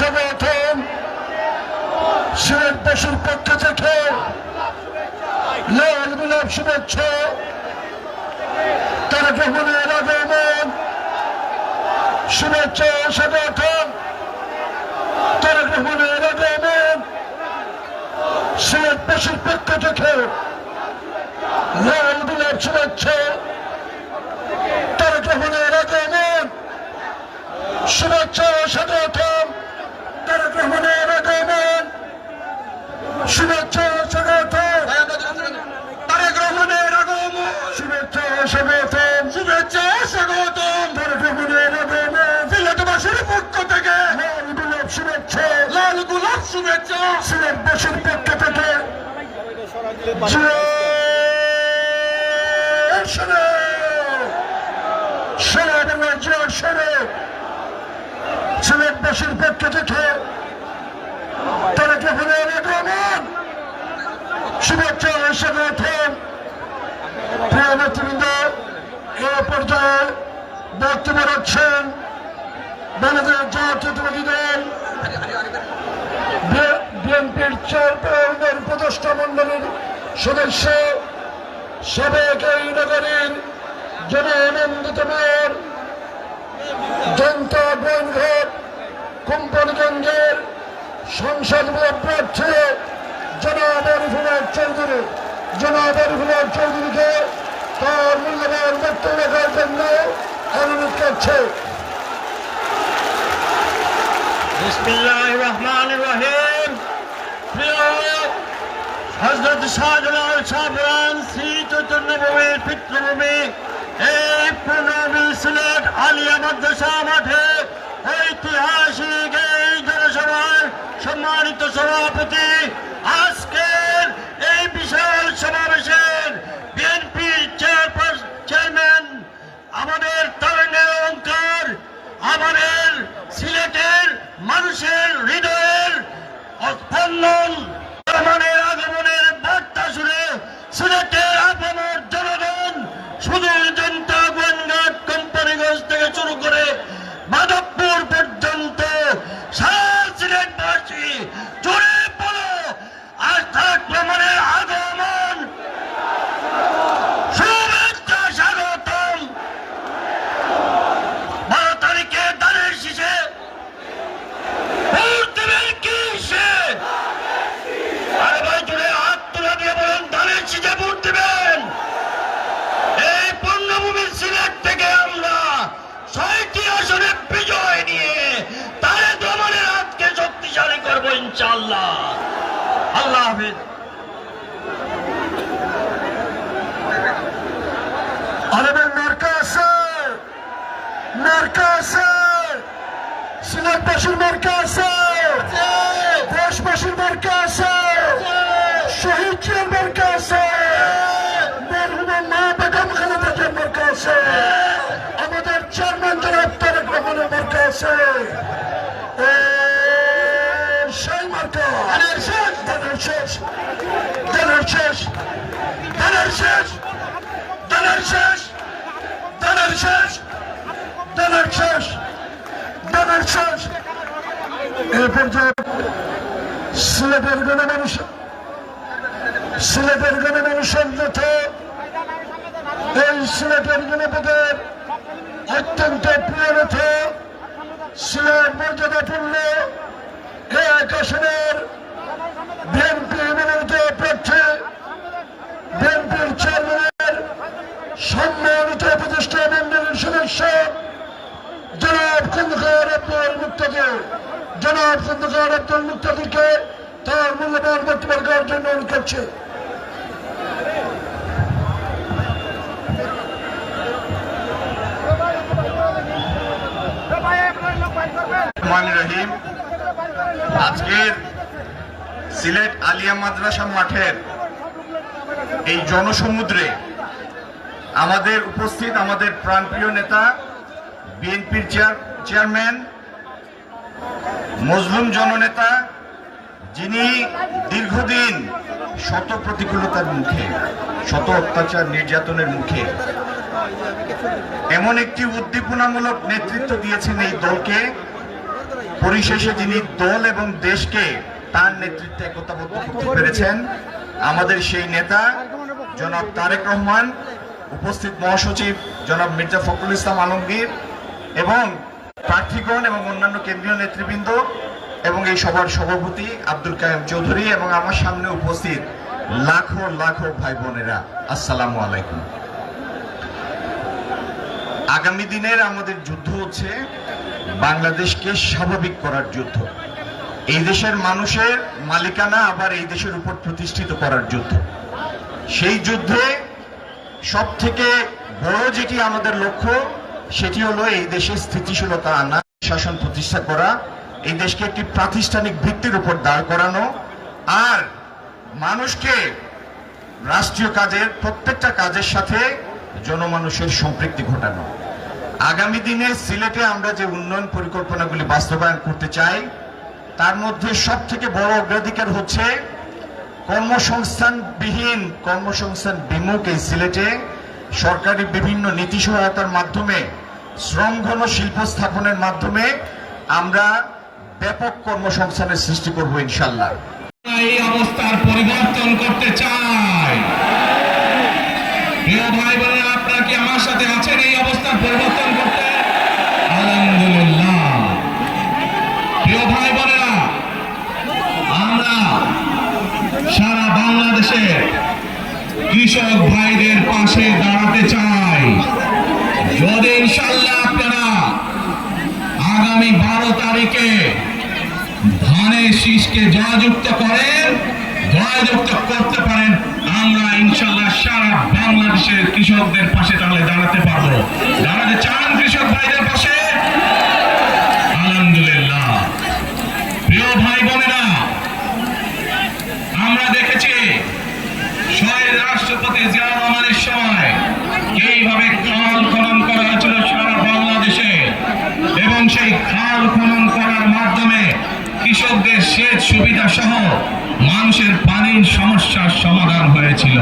সমর্থন সিলেটবাসীর পক্ষ থেকে লাল গোলাপ শুভেচ্ছা তারেক রহমানের আগমন শুভেচ্ছা স্বাগতম তারেক রহমানের আগমন সিলেটবাসীর পক্ষ থেকে লাল গোলাপ শুভেচ্ছা তারেক রহমানের আগমন শুভেচ্ছা স্বাগতম তারেক রহমানের আগমন শুভেচ্ছা স্বাগতম তারেক রহমানের আগমন শুভেচ্ছা স্বাগতম শুভেচ্ছা স্বাগতম তারেক রহমানের আগমন সিলেটবাসীর পক্ষ থেকে লাল গোলাপ শুভেচ্ছা লাল গোলাপ শুভেচ্ছা সিলেটবাসীর পক্ষ থেকে সিলেটবাসীর পক্ষ থেকে তারেক রহমানের আগমন শুভেচ্ছা স্বাগতম। প্রিয় নেতৃবৃন্দ, এ পর্যায়ে বক্তব্য রাখছেন বাংলাদেশ জাতীয়তাবাদী দল বিএনপির চেয়ারম্যানের উপদেষ্টা মন্ডলীর সদস্য সাবেক এই নগরীর জনানন্দিত মেয়র জনতা গোয়েনঘাট কোম্পানিগঞ্জের সংসদ প্রার্থী জনাব আরিফুল হক চৌধুরী চৌধুরীকে তার মূল্যবান বক্তব্য রাখার জন্য অনুরোধ করছে। বিসমিল্লাহির রহমানির রহিম। প্রিয় হযরত শাহজালাল শাহপুরান শ্রী চৈতন্যভূমির পিতৃভূমি এই পূর্ণভূমি সিলেট আলিয়া মাদ্রাসা মাঠে ঐতিহাসিক এই জনসভার সম্মানিত সভাপতি, আজকের এই বিশাল সমাবেশের বিএনপির চেয়ারম্যান আমাদের তারুণ্যের অহংকার, আমাদের সিলেটের মানুষের হৃদয়ের স্পন্দন রহমানের আগমনের বার্তা শুনে সিলেটের আপামর জনগণ শুধু জনতা গোয়েনঘাট কোম্পানিগঞ্জ থেকে শুরু করে মাধবপুর পর্যন্ত সারা সিলেটবাসী জুড়ে পড়ো আস্থাক রহমানের আগমন শুভেচ্ছা স্বাগতম। 12 তারিখে দানের শীষে ভোট দেবেন কিসে? আরে ভাই জুড়ে হাত তুলে দিয়ে বলেন দানের শীষে ভোট দেবেন। এই পূর্ণভূমি সিলেট থেকে আমরা 6টি আসনে বিজয় নিয়ে তারেক রহমানের হাতকে শক্তিশালী করবো ইনশাআল্লাহ। আল্লাহ হাফেজ। আরবের মার্কা আছে, সিলেটবাসীর মার্কা আছে, দেশবাসীর মার্কা আছে, শহীদ জিয়ার মার্কা আছে, মরহুমা মা বেগম খালেদা জিয়ার মার্কা আছে, আমাদের চেয়ারম্যান জনাব তারেক রহমানের মার্কা আছে। সেই মার্কা দানের শেষ। এই পর্যায়ে সিলেটের গণমানুষের নেতা, এই সিলেটের জনপদের অত্যন্ত প্রিয় নেতা, সিলেট মর্যাদাপূর্ণ এক আসনের বিএনপি মনোনীত প্রার্থী, বিএনপির চেয়ারম্যানের সম্মানিত উপদেষ্টা মন্ডলীর সদস্য জনাব খন্দকার আব্দুল মুক্তাদিরকে তার মূল্যবান বক্তব্য রাখার জন্য অনুরোধ করছে। আজকের সিলেট আলিয়া মাদ্রাসা মাঠের এই জনসমুদ্রে আমাদের উপস্থিত আমাদের প্রাণপ্রিয় নেতা বিএনপির চেয়ারম্যান মজলুম জননেতা, যিনি দীর্ঘদিন শত প্রতিকূলতার মুখে, শত অত্যাচার নির্যাতনের মুখে এমন একটি উদ্দীপনামূলক নেতৃত্ব দিয়েছেন এই দলকে, পরিশেষে যিনি দল এবং দেশকে তার নেতৃত্বে একতাবদ্ধ করতে পেরেছেন, আমাদের সেই নেতা জনাব তারেক রহমান, উপস্থিত মহাসচিব জনাব মির্জা ফখরুল ইসলাম আলমগীর এবং প্রার্থীগণ এবং অন্যান্য কেন্দ্রীয় নেতৃবৃন্দ এবং এই সভার সভাপতি আব্দুল কাইয়ুম চৌধুরী এবং আমার সামনে উপস্থিত লাখো লাখো ভাই বোনেরা, আসসালামু আলাইকুম। আগামী দিনের আমাদের যুদ্ধ হচ্ছে বাংলাদেশকে স্বাভাবিক করার যুদ্ধ, এই দেশের মানুষের মালিকানা আবার এই দেশের উপর প্রতিষ্ঠিত করার যুদ্ধ। সেই যুদ্ধে সব থেকে বড় যেটি আমাদের লক্ষ্য, সেটি হলো এই দেশে স্থিতিশীলতা আনা, শাসন প্রতিষ্ঠা করা, এই দেশকে একটি প্রাতিষ্ঠানিক ভিত্তির উপর দাঁড় করানো, আর মানুষকে রাষ্ট্রীয় কাজের প্রত্যেকটা কাজের সাথে জনমানুষের সম্পৃক্তি ঘটানো। আগামী দিনে সিলেটে আমরা যে উন্নয়ন পরিকল্পনাগুলি বাস্তবায়ন করতে চাই, তার মধ্যে সব থেকে বড় অগ্রাধিকার হচ্ছে কর্মসংস্থান বিমুখ এই সিলেটে সরকারি বিভিন্ন নীতি সহায়তার মাধ্যমে, শ্রমঘন শিল্প স্থাপনের মাধ্যমে আমরা ব্যাপক কর্মসংস্থানের সৃষ্টি করব ইনশাল্লাহ। এই অবস্থার পরিবর্তন করতে চাই। প্রিয় ভাই বোনেরা, আপনারা কি আমার সাথে আছেন এই অবস্থার পরিবর্তন করতে? আলহামদুলিল্লাহ। প্রিয় ভাই বোনেরা, আমরা সারা বাংলাদেশের কৃষক ভাইদের পাশে দাঁড়াতে চাই। যদি ইনশাআল্লাহ আপনারা আগামী 12 তারিখে ধানের শীষকে জয়যুক্ত করতে পারেন, আমরা ইনশাআল্লাহ সারা বাংলাদেশের কৃষকদের পাশে তাহলে দাঁড়াতে পারবো। দাঁড়াতে চান কৃষক ভাইদের পাশে? আলহামদুলিল্লাহ। প্রিয় ভাই বোনেরা, আমরা দেখেছি শহীদ রাষ্ট্রপতি জিয়াউর রহমানের সময় এইভাবে খাল খনন করা হয়েছিল সারা বাংলাদেশে, এবং সেই খাল খনন করার মাধ্যমে কৃষকদের সেচ সুবিধা সহ মানুষের পানির সমস্যার সমাধান হয়েছিল।